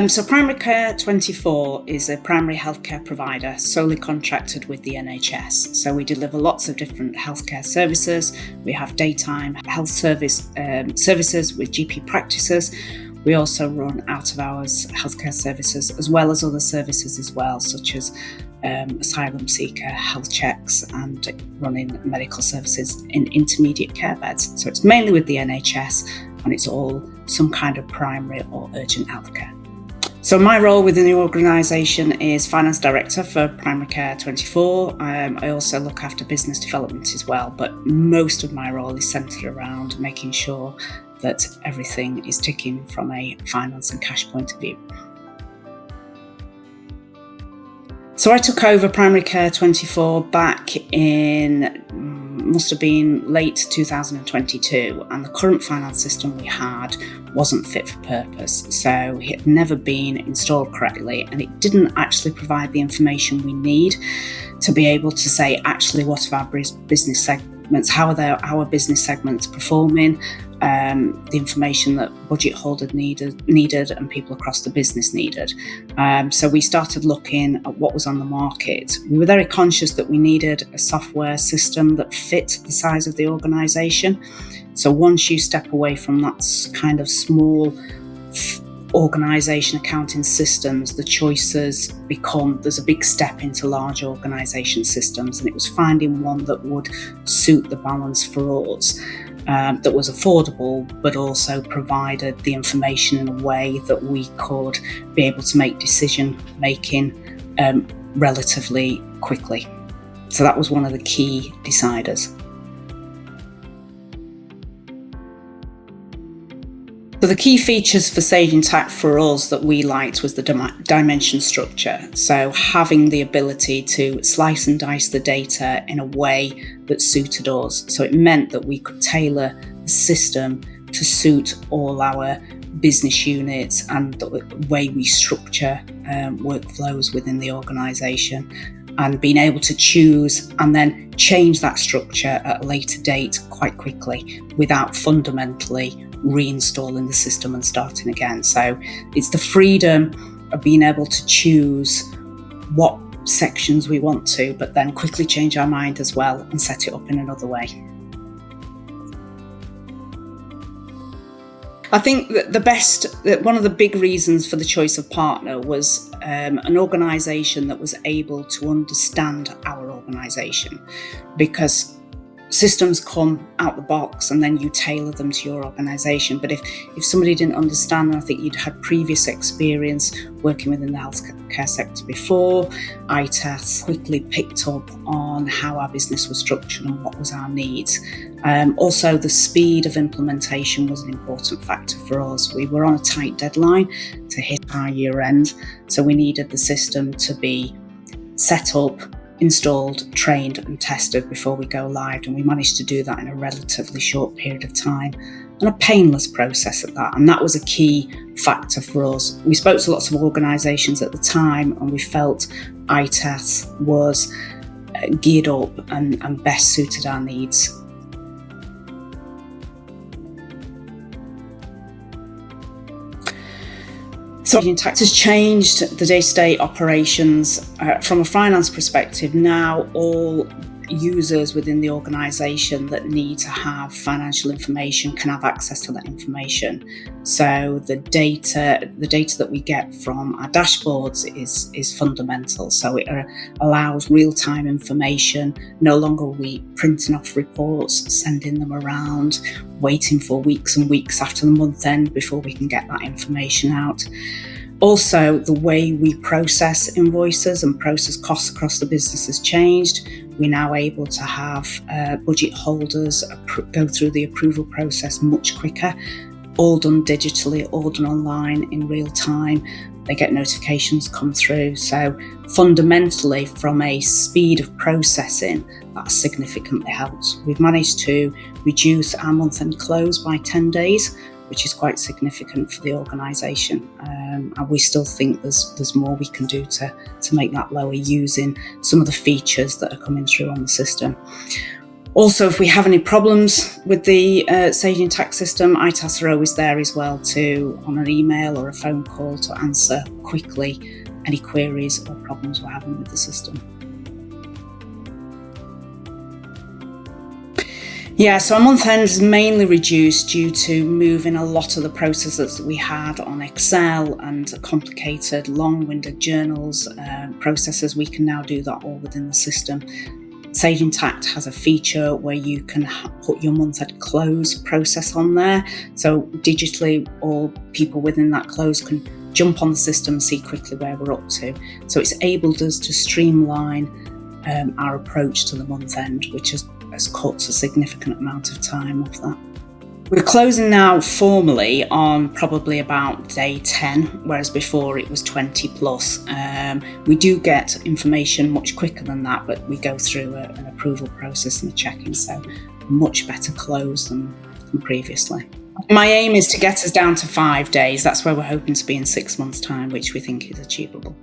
So Primary Care 24 is a primary healthcare provider solely contracted with the NHS. So we deliver lots of different healthcare services. We have daytime health services with GP practices. We also run out-of-hours healthcare services as well as other services as well, such as asylum seeker health checks and running medical services in intermediate care beds. So it's mainly with the NHS and it's all some kind of primary or urgent healthcare. So my role within the organisation is Finance Director for Primary Care 24. I also look after business development as well, but most of my role is centred around making sure that everything is ticking from a finance and cash point of view. So I took over Primary Care 24 back in, must have been late 2022, and the current finance system we had wasn't fit for purpose. So it had never been installed correctly, and it didn't actually provide the information we need to be able to say actually what are our business segments, how are our business segments performing, the information that budget holders needed and people across the business needed. So we started looking at what was on the market. We were very conscious that we needed a software system that fit the size of the organisation. So once you step away from that kind of small organisation accounting systems, the choices become, there's a big step into large organisation systems, and it was finding one that would suit the balance for us. That was affordable, but also provided the information in a way that we could be able to make decision making relatively quickly. So that was one of the key deciders. So the key features for Sage Intacct for us that we liked was the dimension structure. So having the ability to slice and dice the data in a way that suited us. So it meant that we could tailor the system to suit all our business units and the way we structure workflows within the organisation, and being able to choose and then change that structure at a later date quite quickly without fundamentally reinstalling the system and starting again. So it's the freedom of being able to choose what sections we want to, but then quickly change our mind as well and set it up in another way. I think that one of the big reasons for the choice of partner was an organisation that was able to understand our organisation, because systems come out the box and then you tailor them to your organisation. But if somebody didn't understand, and I think you'd had previous experience working within the healthcare sector before, itas quickly picked up on how our business was structured and what was our needs. Also, the speed of implementation was an important factor for us. We were on a tight deadline to hit our year end, so we needed the system to be set up, installed, trained and tested before we go live, and we managed to do that in a relatively short period of time and a painless process at that, and that was a key factor for us. We spoke to lots of organisations at the time and we felt itas was geared up and best suited our needs. So Sage Intacct has changed the day-to-day operations from a finance perspective. Now all users within the organisation that need to have financial information can have access to that information. So the data that we get from our dashboards is fundamental. So it allows real-time information. No longer are we printing off reports, sending them around, waiting for weeks and weeks after the month end before we can get that information out. Also, the way we process invoices and process costs across the business has changed. We're now able to have budget holders go through the approval process much quicker, all done digitally, all done online in real time. They get notifications come through. So fundamentally, from a speed of processing, that significantly helps. We've managed to reduce our month-end close by 10 days, which is quite significant for the organisation. And we still think there's more we can do to make that lower using some of the features that are coming through on the system. Also, if we have any problems with the Sage Intacct system, itas are always there as well on an email or a phone call to answer quickly any queries or problems we're having with the system. Yeah, so our month end is mainly reduced due to moving a lot of the processes that we had on Excel and complicated, long-winded journals, processes. We can now do that all within the system. Sage Intacct has a feature where you can put your month-end close process on there. So digitally, all people within that close can jump on the system and see quickly where we're up to. So it's enabled us to streamline our approach to the month end, which has cut a significant amount of time off that. We're closing now formally on probably about day 10, whereas before it was 20 plus. We do get information much quicker than that, but we go through an approval process and a checking, so much better close than previously. My aim is to get us down to 5 days. That's where we're hoping to be in 6 months' time, which we think is achievable.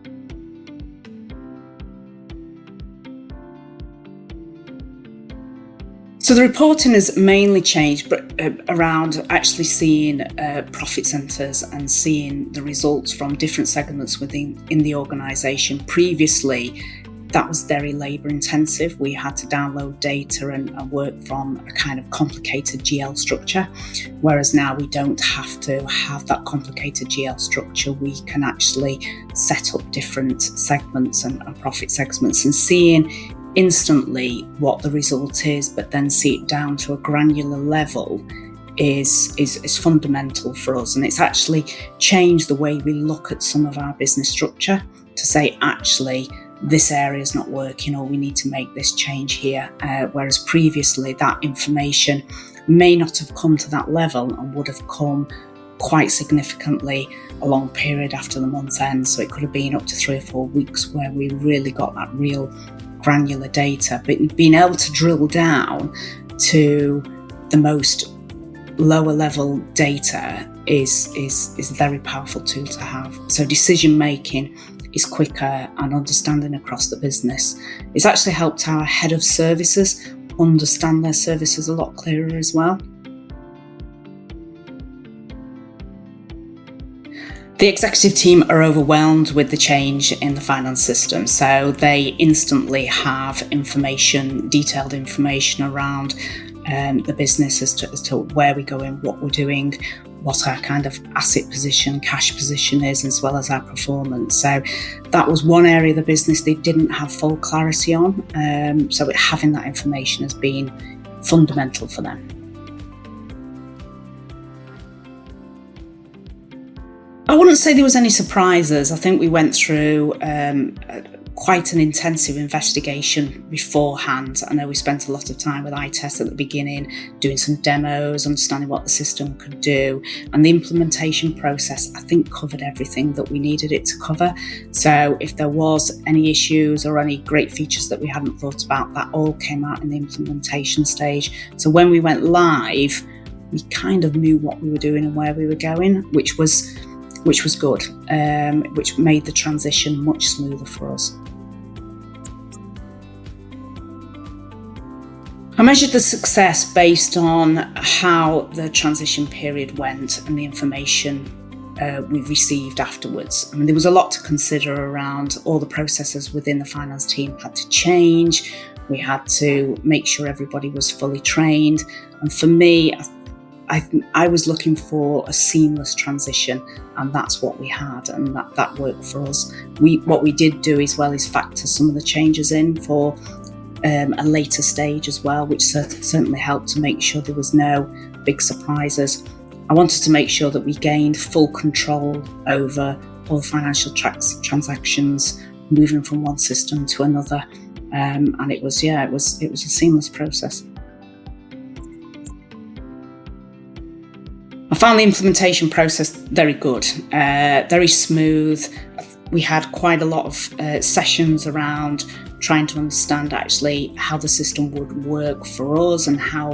So the reporting has mainly changed, but around actually seeing profit centres and seeing the results from different segments in the organisation. Previously, that was very labour intensive. We had to download data and work from a kind of complicated GL structure, whereas now we don't have to have that complicated GL structure. We can actually set up different segments and profit segments, and seeing instantly what the result is, but then see it down to a granular level is fundamental for us. And it's actually changed the way we look at some of our business structure to say, actually, this area is not working, or we need to make this change here. Whereas previously that information may not have come to that level and would have come quite significantly a long period after the month end. So it could have been up to 3 or 4 weeks where we really got that real granular data, but being able to drill down to the most lower level data is a very powerful tool to have. So decision making is quicker and understanding across the business. It's actually helped our head of services understand their services a lot clearer as well. The executive team are overwhelmed with the change in the finance system, so they instantly have information, detailed information around the business as to where we're going, what we're doing, what our kind of asset position, cash position is, as well as our performance. So that was one area of the business they didn't have full clarity on. So having that information has been fundamental for them. I wouldn't say there was any surprises. I think we went through quite an intensive investigation beforehand. I know we spent a lot of time with itas at the beginning, doing some demos, understanding what the system could do. And the implementation process, I think, covered everything that we needed it to cover. So if there was any issues or any great features that we hadn't thought about, that all came out in the implementation stage. So when we went live, we kind of knew what we were doing and where we were going, which was good, which made the transition much smoother for us. I measured the success based on how the transition period went and the information we received afterwards. I mean, there was a lot to consider around all the processes within the finance team had to change. We had to make sure everybody was fully trained. And for me, I was looking for a seamless transition, and that's what we had, and that worked for us. What we did do as well is factor some of the changes in for a later stage as well, which certainly helped to make sure there was no big surprises. I wanted to make sure that we gained full control over all the financial transactions, moving from one system to another, and it was a seamless process. I found the implementation process very good, very smooth. We had quite a lot of sessions around trying to understand actually how the system would work for us and how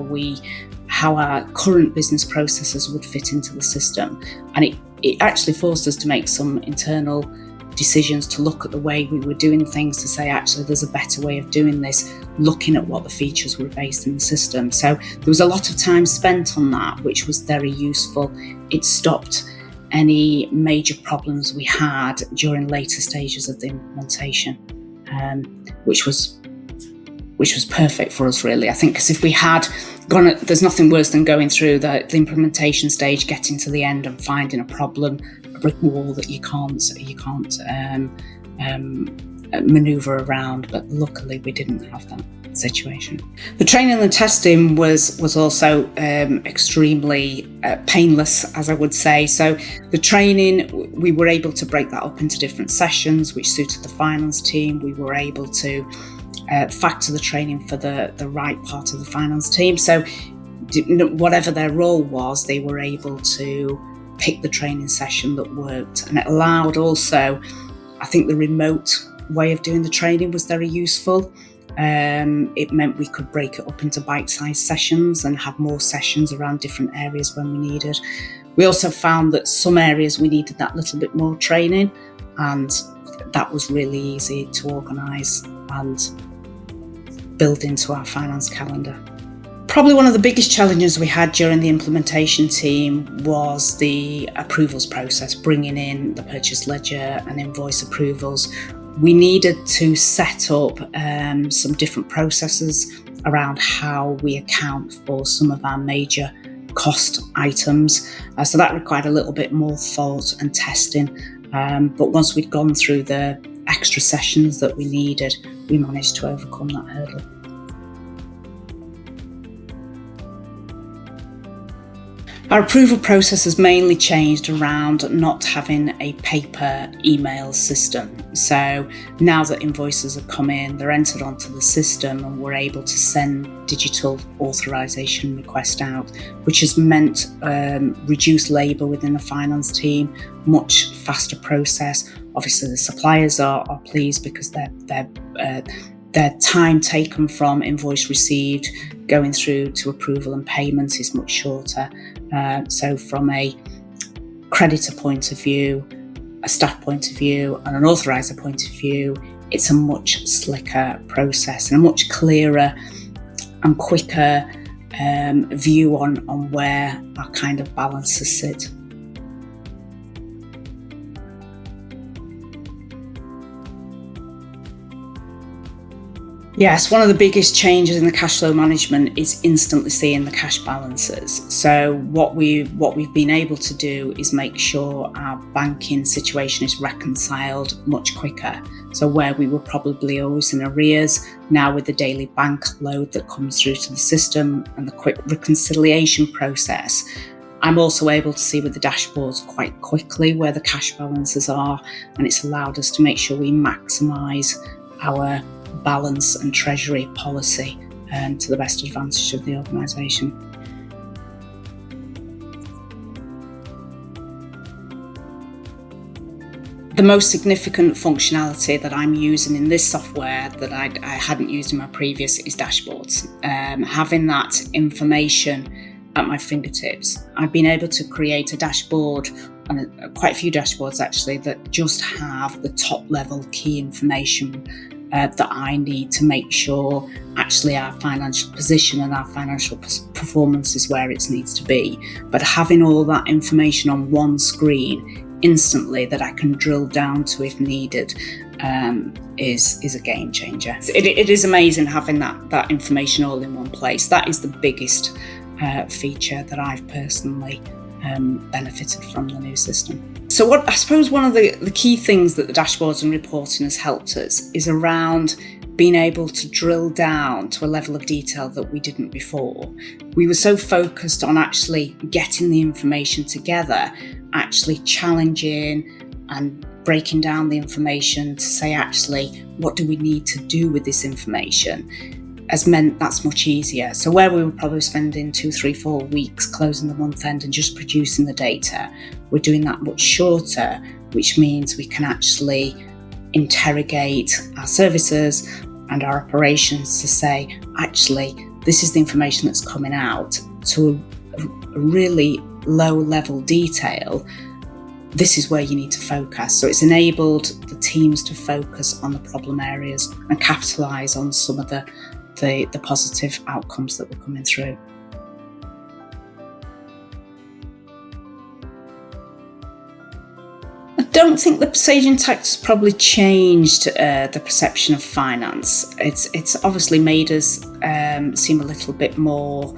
our current business processes would fit into the system. And it actually forced us to make some internal decisions to look at the way we were doing things, to say, actually, there's a better way of doing this. looking at what the features were based in the system. So there was a lot of time spent on that, which was very useful. It stopped any major problems we had during later stages of the implementation, which was perfect for us, really. I think because if we had gone, there's nothing worse than going through the implementation stage, getting to the end and finding a problem, a brick wall that you can't maneuver around. But luckily, we didn't have that situation. The training and testing was also extremely painless, as I would say. So the training, we were able to break that up into different sessions, which suited the finance team. We were able to factor the training for the right part of the finance team. So whatever their role was, they were able to pick the training session that worked. And it allowed also, I think the remote way of doing the training was very useful. It meant we could break it up into bite-sized sessions and have more sessions around different areas when we needed. We also found that some areas we needed that little bit more training, and that was really easy to organise and build into our finance calendar. Probably one of the biggest challenges we had during the implementation team was the approvals process, bringing in the purchase ledger and invoice approvals. We needed to set up some different processes around how we account for some of our major cost items. So that required a little bit more thought and testing. But once we'd gone through the extra sessions that we needed, we managed to overcome that hurdle. Our approval process has mainly changed around not having a paper email system. So now that invoices have come in, they're entered onto the system and we're able to send digital authorisation requests out, which has meant reduced labour within the finance team, much faster process. Obviously the suppliers are pleased because their time taken from invoice received going through to approval and payments is much shorter. So from a creditor point of view, a staff point of view and an authoriser point of view, it's a much slicker process and a much clearer and quicker view on where our kind of balances sit. Yes, one of the biggest changes in the cash flow management is instantly seeing the cash balances. So what we've been able to do is make sure our banking situation is reconciled much quicker. So where we were probably always in arrears, now with the daily bank load that comes through to the system and the quick reconciliation process, I'm also able to see with the dashboards quite quickly where the cash balances are, and it's allowed us to make sure we maximise our balance and treasury policy to the best advantage of the organisation. The most significant functionality that I'm using in this software that I hadn't used in my previous is dashboards. Having that information at my fingertips, I've been able to create a dashboard, and quite a few dashboards actually, that just have the top level key information that I need to make sure actually our financial position and our financial performance is where it needs to be. But having all that information on one screen instantly that I can drill down to if needed is a game changer. It is amazing having that information all in one place. That is the biggest feature that I've personally benefited from the new system. So I suppose one of the key things that the dashboards and reporting has helped us is around being able to drill down to a level of detail that we didn't before. We were so focused on actually getting the information together, actually challenging and breaking down the information to say, actually, what do we need to do with this information? Has meant that's much easier. So where we were probably spending 2, 3, 4 weeks closing the month end and just producing the data, we're doing that much shorter, which means we can actually interrogate our services and our operations to say, actually, this is the information that's coming out to a really low level detail. This is where you need to focus. So it's enabled the teams to focus on the problem areas and capitalise on some of the the positive outcomes that were coming through. I don't think the Sage Intacct has probably changed the perception of finance. It's obviously made us seem a little bit more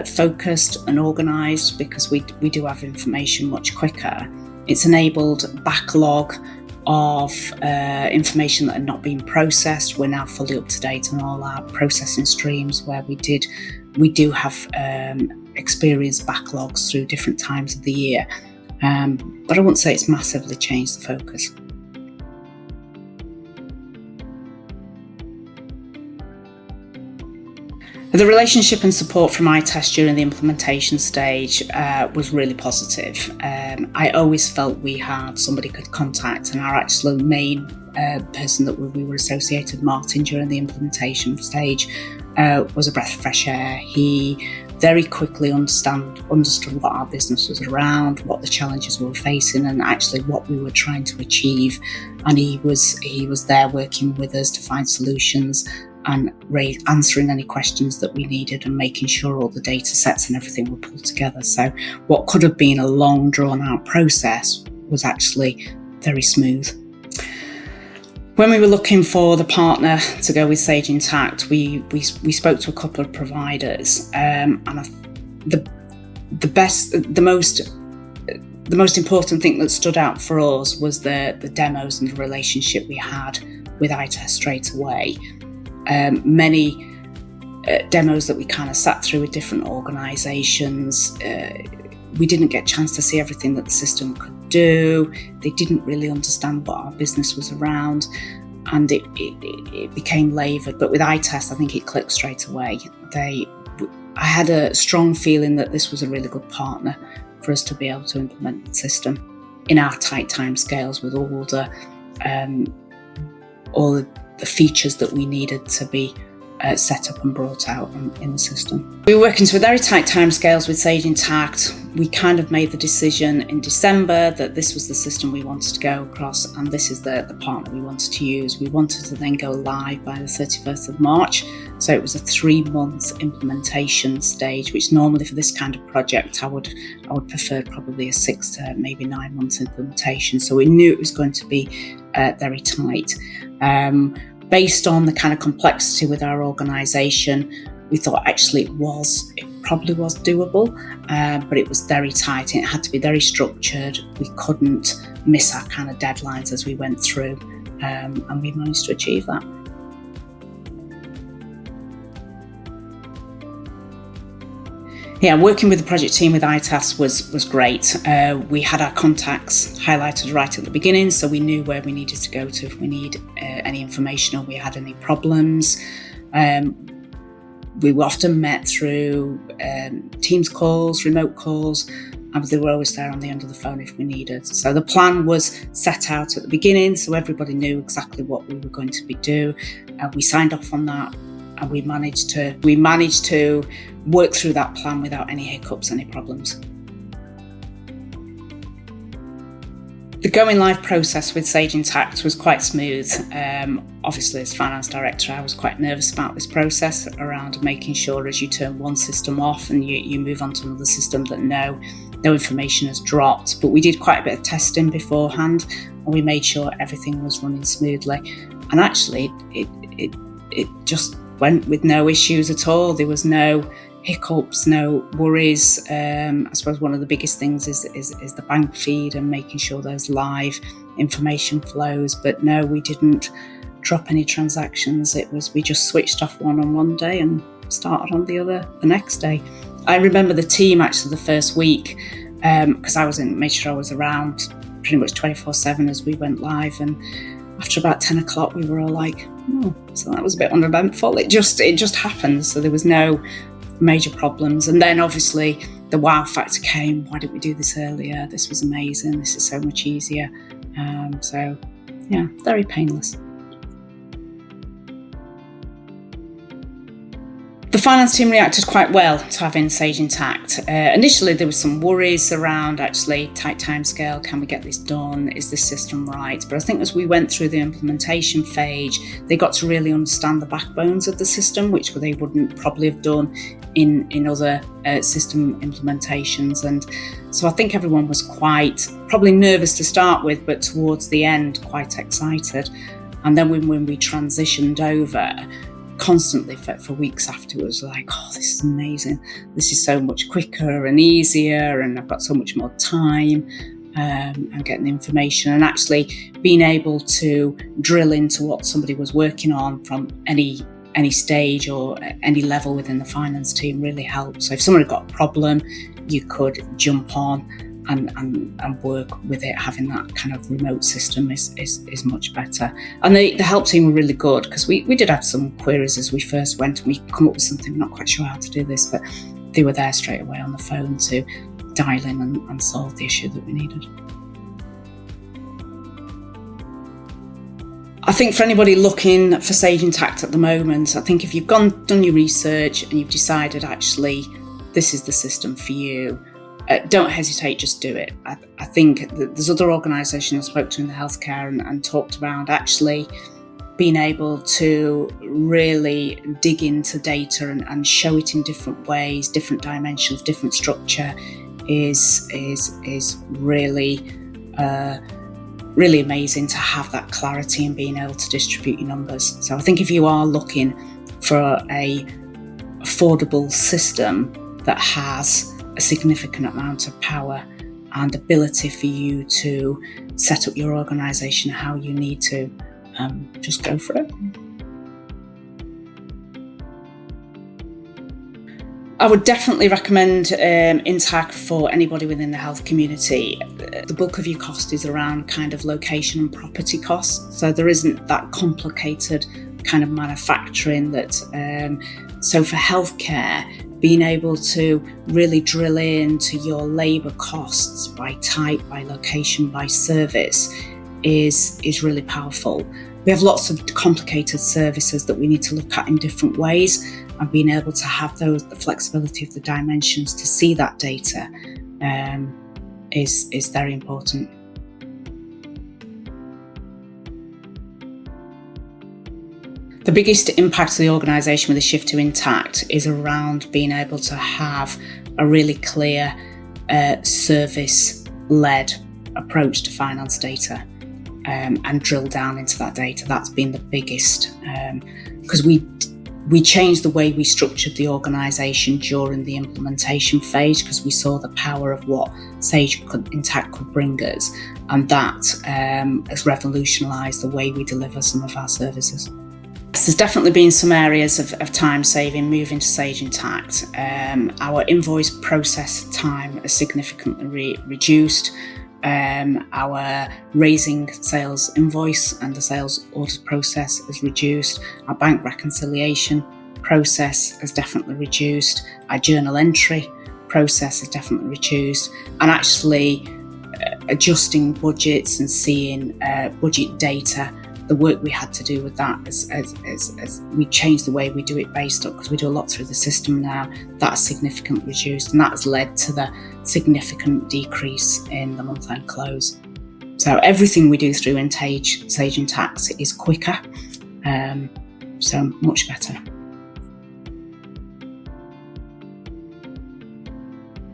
focused and organised, because we do have information much quicker. It's enabled backlog of information that had not been processed. We're now fully up to date on all our processing streams, where we do have experienced backlogs through different times of the year. But I wouldn't say it's massively changed the focus. The relationship and support from itas during the implementation stage was really positive. I always felt we had somebody could contact, and our actual main person that we were associated with, Martin, during the implementation stage was a breath of fresh air. He very quickly understood what our business was around, what the challenges we were facing, and actually what we were trying to achieve. And he was there working with us to find solutions and answering any questions that we needed, and making sure all the data sets and everything were pulled together. So what could have been a long, drawn-out process was actually very smooth. When we were looking for the partner to go with Sage Intacct, we spoke to a couple of providers, and the most important thing that stood out for us was the demos and the relationship we had with itas straight away. Many demos that we kind of sat through with different organisations, we didn't get a chance to see everything that the system could do. They didn't really understand what our business was around, and it became laboured. But with itas, I think it clicked straight away. I had a strong feeling that this was a really good partner for us to be able to implement the system in our tight timescales, with all the features that we needed to be set up and brought out in the system. We were working to very tight timescales with Sage Intacct. We kind of made the decision in December that this was the system we wanted to go across, and this is the partner we wanted to use. We wanted to then go live by the 31st of March. So it was a 3-month implementation stage, which normally for this kind of project, I would prefer probably a 6 to maybe 9 months implementation. So we knew it was going to be very tight. Based on the kind of complexity with our organisation, we thought actually it probably was doable, but it was very tight. It had to be very structured. We couldn't miss our kind of deadlines as we went through, and we managed to achieve that. Yeah, working with the project team with itas was great. We had our contacts highlighted right at the beginning, so we knew where we needed to go to if we need any information or we had any problems. We were often met through Teams calls, remote calls, and they were always there on the end of the phone if we needed. So the plan was set out at the beginning, so everybody knew exactly what we were going to be doing. We signed off on that, and we managed to work through that plan without any hiccups, any problems. The going live process with Sage Intacct was quite smooth. Obviously, as finance director, I was quite nervous about this process around making sure as you turn one system off and you move on to another system that no information has dropped. But we did quite a bit of testing beforehand, and we made sure everything was running smoothly. And actually, it just went with no issues at all. There was no hiccups, no worries. I suppose one of the biggest things is the bank feed and making sure there's live information flows. But no, we didn't drop any transactions. We just switched off one on one day and started on the other the next day. I remember the team actually the first week, because made sure I was around pretty much 24/7 as we went live, and after about 10 o'clock we were all like, oh, so that was a bit uneventful. It just happened, so there was no major problems. And then obviously the wow factor came. Why didn't we do this earlier? This was amazing. This is so much easier. So yeah, very painless. The finance team reacted quite well to having Sage Intacct. Initially, there were some worries around actually tight timescale. Can we get this done? Is this system right? But I think as we went through the implementation phase, they got to really understand the backbones of the system, which they wouldn't probably have done in other system implementations. And so I think everyone was quite probably nervous to start with, but towards the end, quite excited. And then when we transitioned over, constantly for weeks afterwards, like, oh, this is amazing. This is so much quicker and easier, and I've got so much more time and getting the information, and actually being able to drill into what somebody was working on from any stage or any level within the finance team really helped. So if someone had got a problem, you could jump on and work with it. Having that kind of remote system is much better. And the help team were really good, because we did have some queries as we first went, and we come up with something, we're not quite sure how to do this, but they were there straight away on the phone to dial in and solve the issue that we needed. I think for anybody looking for Sage Intacct at the moment, I think if you've done your research and you've decided actually this is the system for you, don't hesitate, just do it. I think there's other organisations I spoke to in the healthcare and talked around actually being able to really dig into data and show it in different ways, different dimensions, different structure is really really amazing to have that clarity and being able to distribute your numbers. So I think if you are looking for a affordable system that has a significant amount of power and ability for you to set up your organisation how you need to, just go for it. I would definitely recommend Intacct for anybody within the health community. The bulk of your cost is around kind of location and property costs, so there isn't that complicated kind of manufacturing that. So for healthcare, being able to really drill into your labour costs by type, by location, by service is really powerful. We have lots of complicated services that we need to look at in different ways, and being able to have the flexibility of the dimensions to see that data is very important. The biggest impact of the organisation with the shift to Intacct is around being able to have a really clear service-led approach to finance data and drill down into that data. That's been the biggest, because we changed the way we structured the organisation during the implementation phase, because we saw the power of what Sage Intacct could bring us, and that has revolutionised the way we deliver some of our services. There's definitely been some areas of time saving moving to Sage Intacct. Our invoice process time has significantly reduced. Our raising sales invoice and the sales orders process has reduced. Our bank reconciliation process has definitely reduced. Our journal entry process has definitely reduced. And actually adjusting budgets and seeing budget data, the work we had to do with that as we changed the way we do it based up, because we do a lot through the system now, that's significantly reduced, and that has led to the significant decrease in the month-end close. So everything we do through Sage Intacct is quicker, so much better.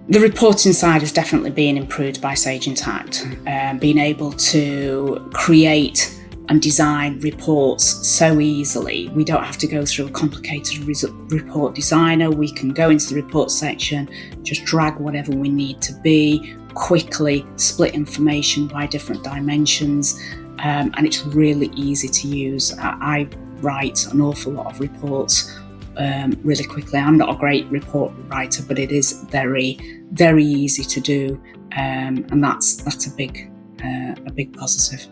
The reporting side has definitely been improved by Sage Intacct, being able to create and design reports so easily. We don't have to go through a complicated report designer. We can go into the report section, just drag whatever we need to be, quickly split information by different dimensions, and it's really easy to use. I write an awful lot of reports really quickly. I'm not a great report writer, but it is very, very easy to do, and that's a big positive.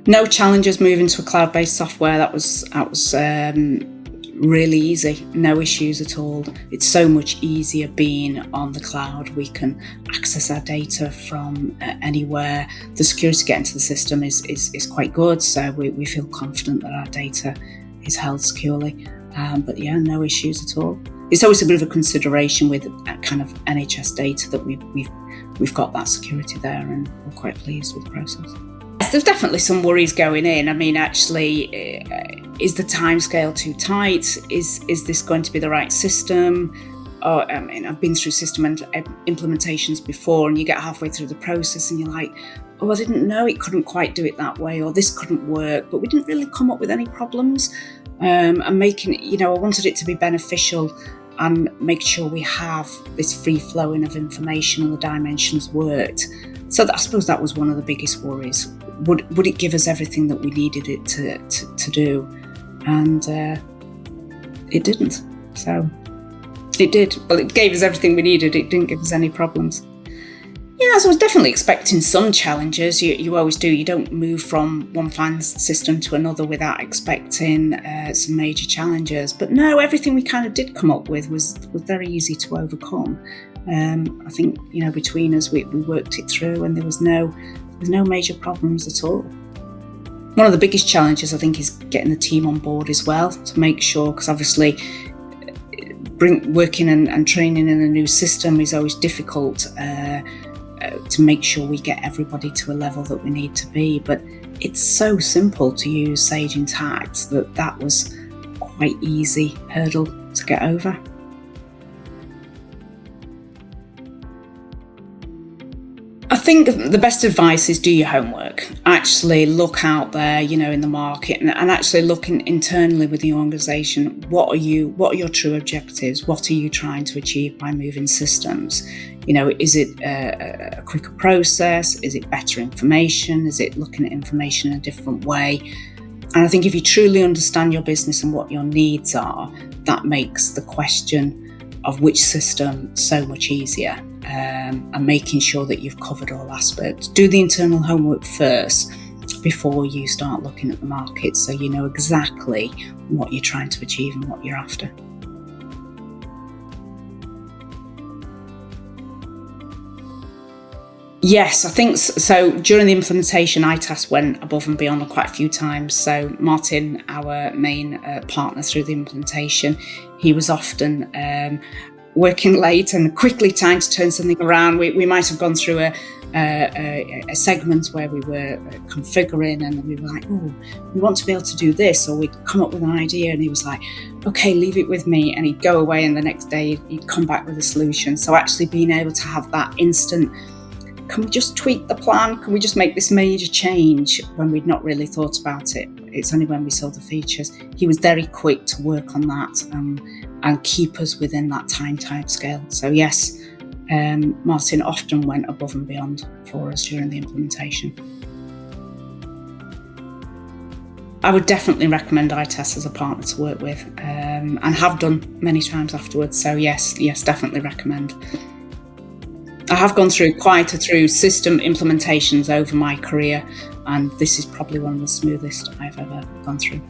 No challenges moving to a cloud-based software. That was really easy, no issues at all. It's so much easier being on the cloud. We can access our data from anywhere. The security to get into the system is quite good, so we feel confident that our data is held securely. But yeah, no issues at all. It's always a bit of a consideration with kind of NHS data that we've got that security there, and we're quite pleased with the process. Yes, there's definitely some worries going in. I mean, actually, is the timescale too tight? Is this going to be the right system? Or, I mean, I've been through system implementations before, and you get halfway through the process and you're like, oh, I didn't know it couldn't quite do it that way, or this couldn't work, but we didn't really come up with any problems. And making it, I wanted it to be beneficial and make sure we have this free flowing of information and the dimensions worked. So I suppose that was one of the biggest worries. Would it give us everything that we needed it to do? And it didn't. So it did. Well, it gave us everything we needed. It didn't give us any problems. Yeah, so I was definitely expecting some challenges. You always do. You don't move from one finance system to another without expecting some major challenges. But no, everything we kind of did come up with was very easy to overcome. I think, between us, we worked it through, and there was no major problems at all. One of the biggest challenges, I think, is getting the team on board as well, to make sure, because obviously working and training in a new system is always difficult, to make sure we get everybody to a level that we need to be. But it's so simple to use Sage Intacct that was quite easy hurdle to get over. I think the best advice is do your homework. Actually look out there, in the market, and actually looking internally with the organisation. What are your true objectives? What are you trying to achieve by moving systems? Is it a quicker process? Is it better information? Is it looking at information in a different way? And I think if you truly understand your business and what your needs are, that makes the question of which system so much easier. And making sure that you've covered all aspects. Do the internal homework first before you start looking at the market, so you know exactly what you're trying to achieve and what you're after. Yes, I think so. During the implementation, itas went above and beyond quite a few times. So Martin, our main partner through the implementation, he was often working late and quickly trying to turn something around. We might have gone through a segment where we were configuring, and we were like, oh, we want to be able to do this, or we'd come up with an idea, and he was like, okay, leave it with me, and he'd go away, and the next day he'd come back with a solution. So actually being able to have that instant, can we just tweak the plan? Can we just make this major change, when we'd not really thought about it? It's only when we saw the features. He was very quick to work on that and keep us within that time scale. So yes, Martin often went above and beyond for us during the implementation. I would definitely recommend itas as a partner to work with, and have done many times afterwards. So yes, definitely recommend. I have gone through quite a few system implementations over my career, and this is probably one of the smoothest I've ever gone through.